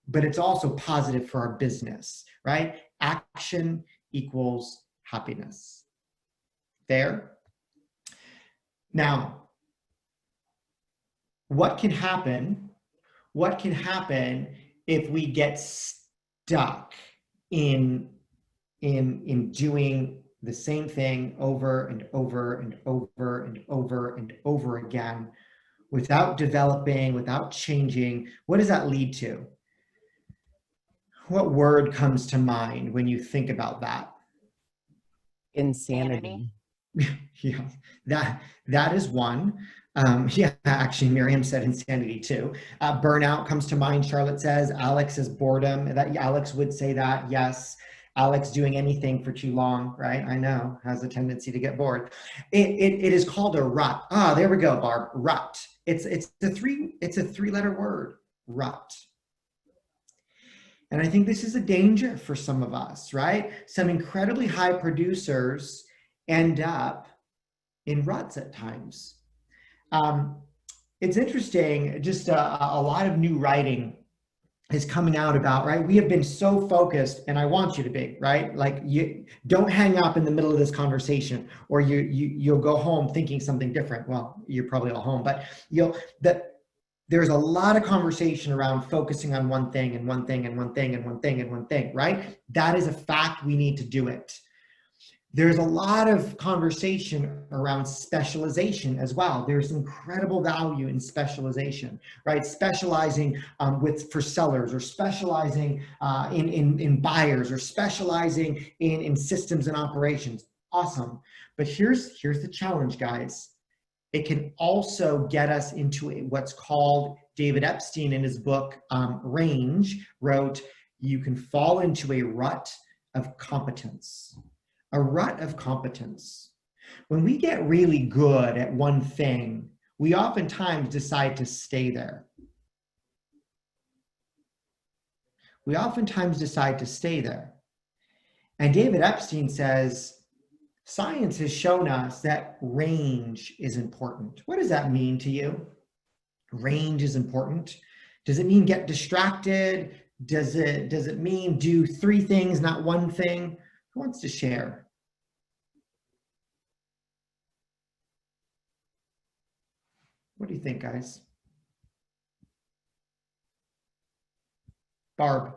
but it's also positive for our business, right? Action equals happiness. Fair? Now, what can happen? What can happen if we get stuck in doing the same thing over and over and over and over and over again without developing, without changing? What does that lead to? What word comes to mind when you think about that? Insanity. Yeah, that is one. Yeah, actually, Miriam said insanity too. Burnout comes to mind. Charlotte says. Alex is boredom. That Alex would say that. Yes, Alex doing anything for too long, right? I know, has a tendency to get bored. It is called a rut. Ah, there we go, Barb. Rut. It's a three-letter word. Rut. And I think this is a danger for some of us, right? Some incredibly high producers end up in ruts at times. It's interesting, just a lot of new writing is coming out about, right? We have been so focused, and I want you to be, right? Like, you don't hang up in the middle of this conversation, or you'll go home thinking something different. Well, you're probably all home, but there's a lot of conversation around focusing on one thing and one thing and one thing and one thing and one thing, right? That is a fact. We need to do it. There's a lot of conversation around specialization as well. There's incredible value in specialization, right? Specializing for sellers, or specializing in buyers, or specializing in systems and operations. Awesome. But here's the challenge, guys. It can also get us into what's called, David Epstein in his book, Range, wrote, you can fall into a rut of competence. A rut of competence. When we get really good at one thing, we oftentimes decide to stay there. We oftentimes decide to stay there. And David Epstein says, science has shown us that range is important. What does that mean to you? Range is important. Does it mean get distracted? Does it mean do three things, not one thing? Who wants to share? What do you think, guys? Barb.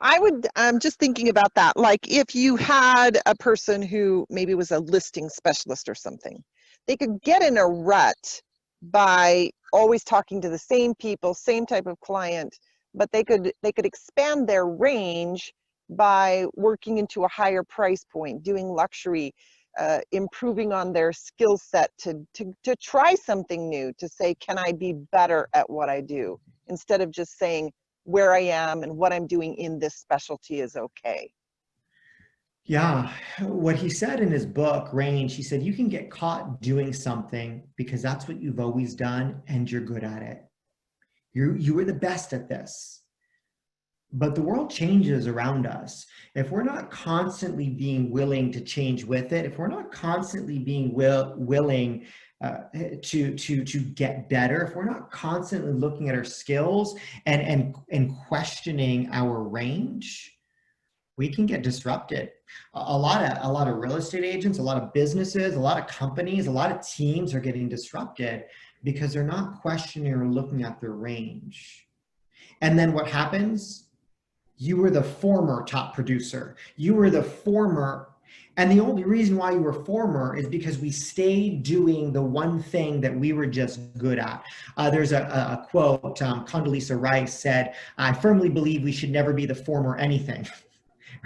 I'm just thinking about that. Like, if you had a person who maybe was a listing specialist or something, they could get in a rut by always talking to the same people, same type of client, but they could expand their range by working into a higher price point, doing luxury, improving on their skill set to try something new, to say, can I be better at what I do? Instead of just saying where I am and what I'm doing in this specialty is okay. Yeah, what he said in his book, Range, he said, you can get caught doing something because that's what you've always done and you're good at it. You were the best at this. But the world changes around us. If we're not constantly being willing to change with it, if we're not constantly being willing to get better, if we're not constantly looking at our skills and questioning our range, we can get disrupted. A lot of real estate agents, a lot of businesses, a lot of companies, a lot of teams are getting disrupted because they're not questioning or looking at their range. And then what happens? You were the former top producer. You were the former, and the only reason why you were former is because we stayed doing the one thing that we were just good at. There's a quote, Condoleezza Rice said, I firmly believe we should never be the former anything,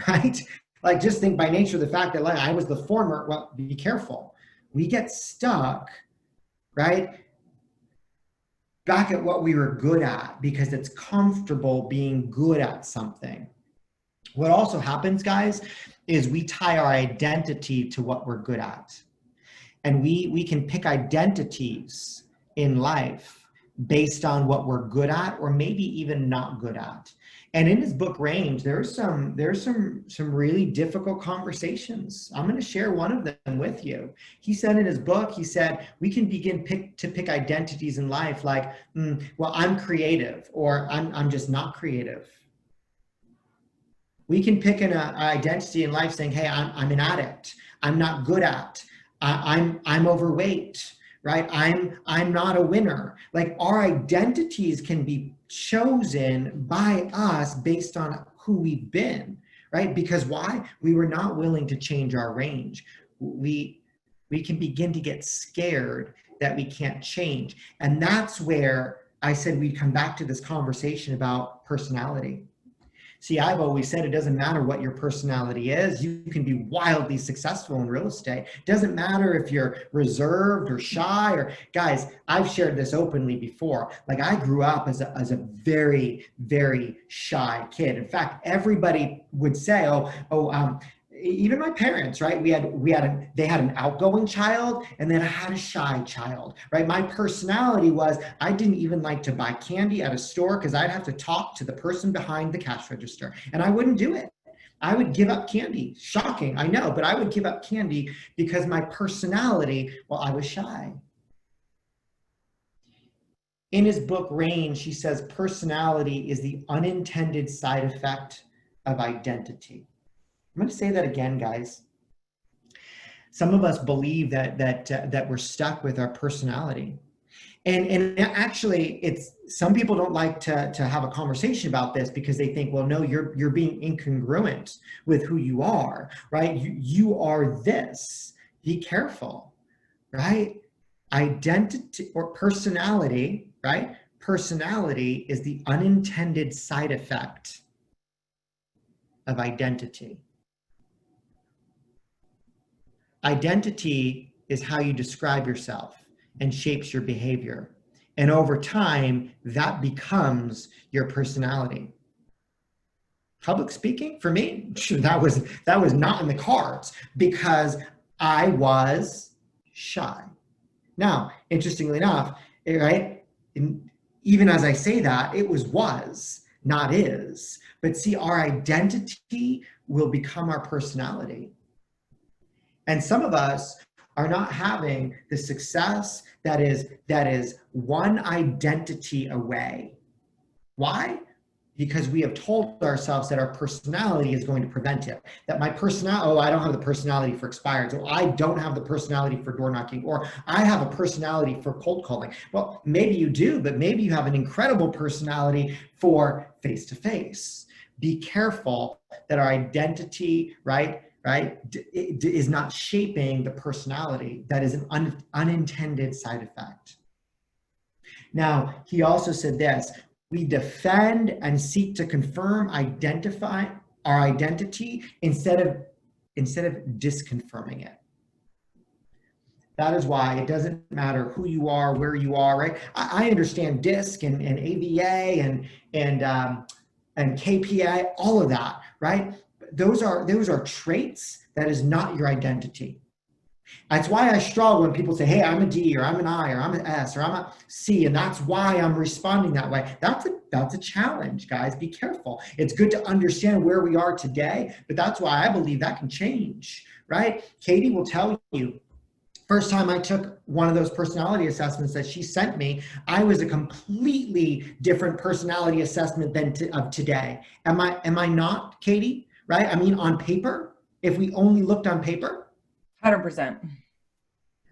right? Like, just think by nature of the fact that I was the former, well, be careful. We get stuck, right? Back at what we were good at because it's comfortable being good at something. What also happens, guys, is we tie our identity to what we're good at. And we can pick identities in life based on what we're good at or maybe even not good at. And in his book Range, there's some really difficult conversations. I'm going to share one of them with you. He said in his book, he said, we can begin to pick identities in life like, well, I'm creative, or I'm just not creative. We can pick an identity in life saying, hey, I'm an addict. I'm not good at. I'm overweight, right? I'm not a winner. Like, our identities can be chosen by us based on who we've been, right? Because why? We were not willing to change our range. We can begin to get scared that we can't change. And that's where I said we'd come back to this conversation about personality. See, I've always said it doesn't matter what your personality is. You can be wildly successful in real estate. It doesn't matter if you're reserved or shy, or guys, I've shared this openly before. Like, I grew up as a very, very shy kid. In fact, everybody would say, even my parents, right? They had an outgoing child, and then I had a shy child, right? My personality was, I didn't even like to buy candy at a store because I'd have to talk to the person behind the cash register, and I wouldn't do it. I would give up candy. Shocking, I know, but I would give up candy because my personality, well, I was shy. In his book Range, he says personality is the unintended side effect of identity. I'm going to say that again, guys. Some of us believe that we're stuck with our personality. And actually, some people don't like to have a conversation about this because they think, well, no, you're being incongruent with who you are, right? You are this. Be careful, right? Identity or personality, right? Personality is the unintended side effect of identity. Identity is how you describe yourself and shapes your behavior. And over time, that becomes your personality. Public speaking, for me, that was not in the cards because I was shy. Now, interestingly enough, right? Even as I say that, it was, not is. But see, our identity will become our personality. And some of us are not having the success that is one identity away. Why? Because we have told ourselves that our personality is going to prevent it. That my personality, I don't have the personality for expired, so I don't have the personality for door knocking, or I have a personality for cold calling. Well, maybe you do, but maybe you have an incredible personality for face-to-face. Be careful that our identity, right, is not shaping the personality. That is an unintended side effect. Now, he also said this, we defend and seek to confirm, identify our identity instead of disconfirming it. That is why it doesn't matter who you are, where you are, right? I understand DISC and ABA and KPI, all of that, right? Those are traits. That is not your identity. That's why I struggle when people say, hey, I'm a D, or I'm an I, or I'm an S, or I'm a C, and that's why I'm responding that way. That's a challenge, guys. Be careful. It's good to understand where we are today, but that's why I believe that can change, right? Katie will tell you, first time I took one of those personality assessments that she sent me, I was a completely different personality assessment than of today. Am I not, Katie? Right? I mean, on paper, if we only looked on paper. 100%.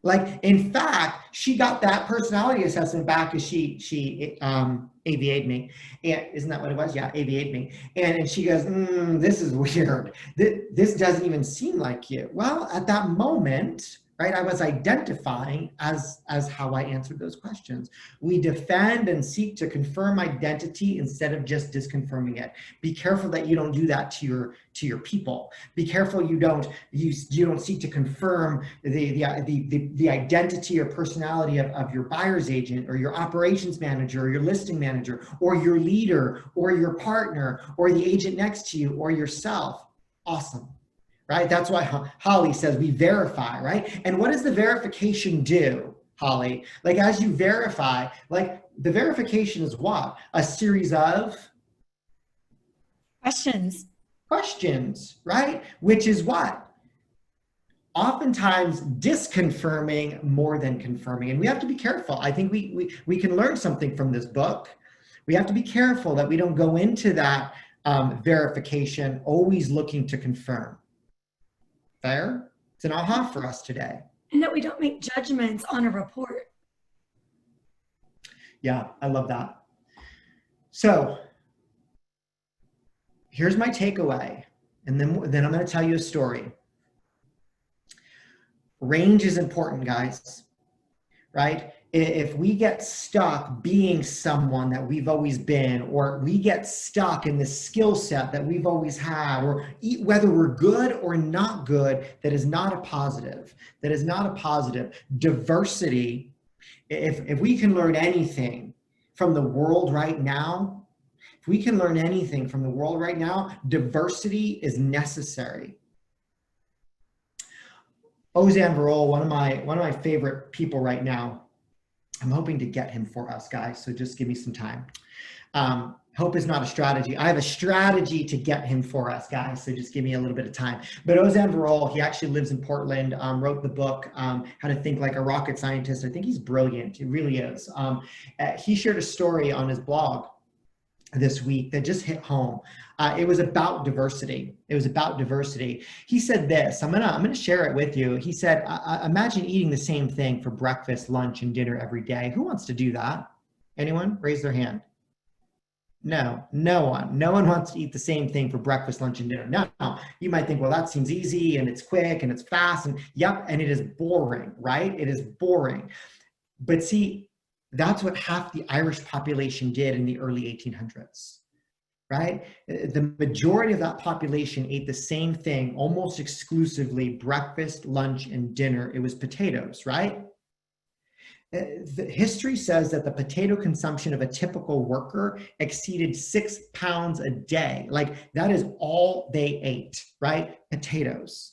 Like, in fact, she got that personality assessment back as she AVA'd me. And isn't that what it was? Yeah, AVA'd me. And she goes, this is weird. This doesn't even seem like you. Well, at that moment, right, I was identifying as how I answered those questions. We defend and seek to confirm identity instead of just disconfirming it. Be careful that you don't do that to your people. Be careful you don't seek to confirm the identity or personality of your buyer's agent, or your operations manager, or your listing manager, or your leader, or your partner, or the agent next to you, or yourself. Awesome. Right? That's why Holly says we verify, right? And what does the verification do, Holly? Like, as you verify, like, the verification is what? A series of Questions. Questions, right? Which is what? Oftentimes disconfirming more than confirming. And we have to be careful. I think we can learn something from this book. We have to be careful that we don't go into that verification always looking to confirm. Fair? It's an aha for us today. And that we don't make judgments on a report. Yeah, I love that. So here's my takeaway. And then I'm going to tell you a story. Range is important, guys, right? If we get stuck being someone that we've always been, or we get stuck in the skill set that we've always had, or whether we're good or not good, that is not a positive. That is not a positive. Diversity, if we can learn anything from the world right now, if we can learn anything from the world right now, diversity is necessary. Ozan Varol, one of my favorite people right now. I'm hoping to get him for us, guys, so just give me some time. Hope is not a strategy. I have a strategy to get him for us, guys, so just give me a little bit of time. But Ozan Varol, he actually lives in Portland, wrote the book, How to Think Like a Rocket Scientist. I think he's brilliant. He really is. He shared a story on his blog this week that just hit home. It was about diversity. It was about diversity. He said this, I'm gonna share it with you. He said, imagine eating the same thing for breakfast, lunch, and dinner every day. Who wants to do that? Anyone? Raise their hand. No, no one. No one wants to eat the same thing for breakfast, lunch, and dinner. Now, you might think, well, that seems easy and it's quick and it's fast and yep, and it is boring, right? It is boring. But see, that's what half the Irish population did in the early 1800s, right? The majority of that population ate the same thing almost exclusively, breakfast, lunch, and dinner. It was potatoes, right? The history says that the potato consumption of a typical worker exceeded 6 pounds a day. Like that is all they ate, right? Potatoes.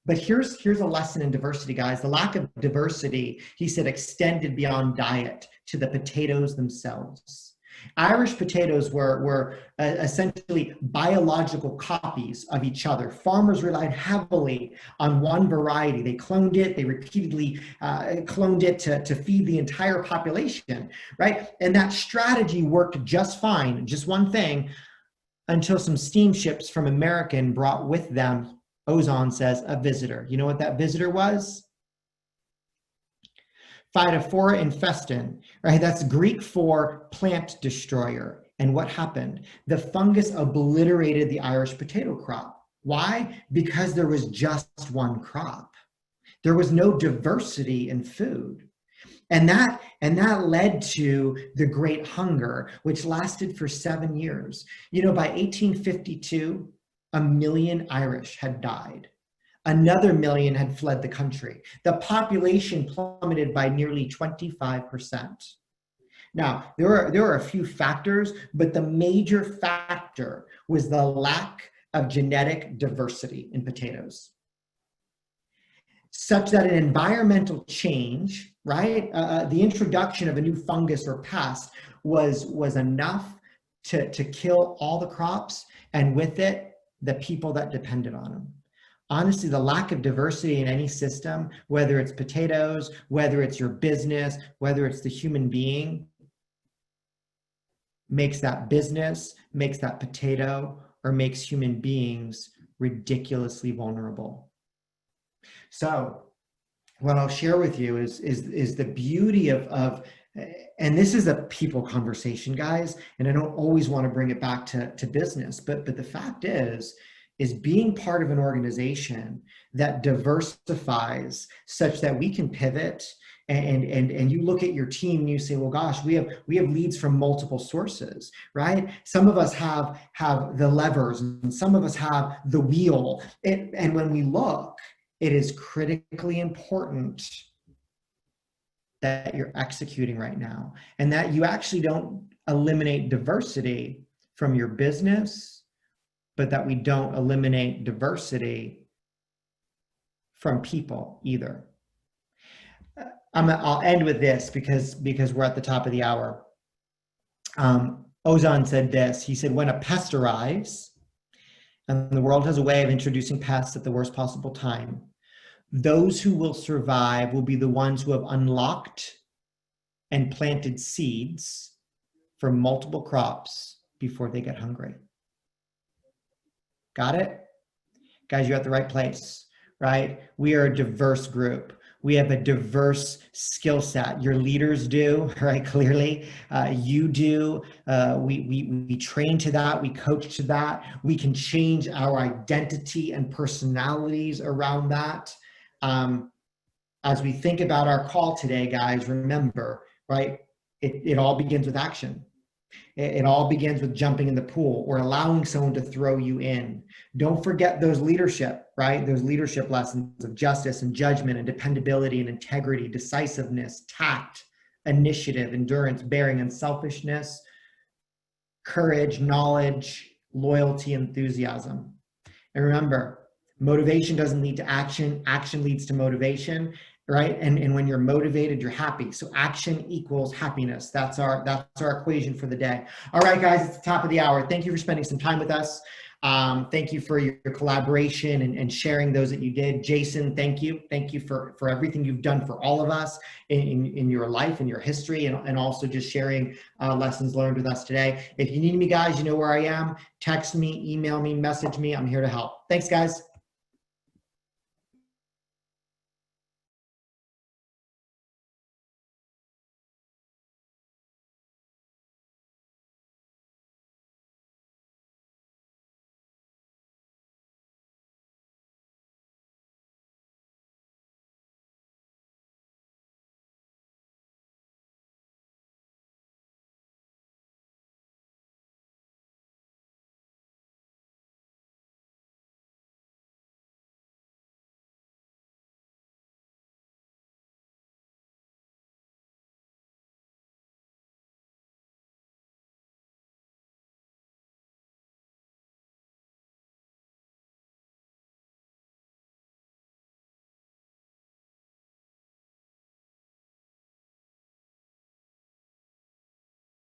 But here's a lesson in diversity, guys. The lack of diversity, he said, extended beyond diet to the potatoes themselves. Irish potatoes were essentially biological copies of each other. Farmers relied heavily on one variety. They cloned it. They repeatedly cloned it to feed the entire population, right? And that strategy worked just fine, just one thing, until some steamships from American brought with them, Ozan says, a visitor. You know what that visitor was? Phytophthora infestan, right? That's Greek for plant destroyer. And what happened? The fungus obliterated the Irish potato crop. Why? Because there was just one crop. There was no diversity in food. And that led to the Great Hunger, which lasted for 7 years. You know, by 1852, 1 million Irish had died. Another million had fled the country. The population plummeted by nearly 25%. Now, there are a few factors, but the major factor was the lack of genetic diversity in potatoes, such that an environmental change, right, the introduction of a new fungus or pest was enough to kill all the crops, and with it, the people that depended on them. Honestly, the lack of diversity in any system, whether it's potatoes, whether it's your business, whether it's the human being, makes that business, makes that potato, or makes human beings ridiculously vulnerable. So what I'll share with you is the beauty of and this is a people conversation, guys, and I don't always want to bring it back to business, but the fact is being part of an organization that diversifies such that we can pivot and you look at your team and you say, well, gosh, we have leads from multiple sources, right? Some of us have the levers and some of us have the wheel. And when we look, it is critically important that you're executing right now and that you actually don't eliminate diversity from your business, but that we don't eliminate diversity from people either. I'll end with this because we're at the top of the hour. Ozan said this. He said, when a pest arrives, and the world has a way of introducing pests at the worst possible time. Those who will survive will be the ones who have unlocked and planted seeds for multiple crops before they get hungry. Got it? Guys, you're at the right place, right? We are a diverse group. We have a diverse skill set. Your leaders do, right? Clearly, you do. We train to that. We coach to that. We can change our identity and personalities around that. As we think about our call today, guys, remember, right? It all begins with action. It all begins with jumping in the pool or allowing someone to throw you in. Don't forget those leadership, right? Those leadership lessons of justice and judgment and dependability and integrity, decisiveness, tact, initiative, endurance, bearing, unselfishness, courage, knowledge, loyalty, enthusiasm. And remember, motivation doesn't lead to action. Action leads to motivation. Right? And when you're motivated, you're happy. So action equals happiness. That's our equation for the day. All right, guys, it's the top of the hour. Thank you for spending some time with us. Thank you for your collaboration and sharing those that you did. Jason, thank you. Thank you for everything you've done for all of us in your life and your history, and also just sharing lessons learned with us today. If you need me, guys, you know where I am. Text me, email me, message me. I'm here to help. Thanks, guys.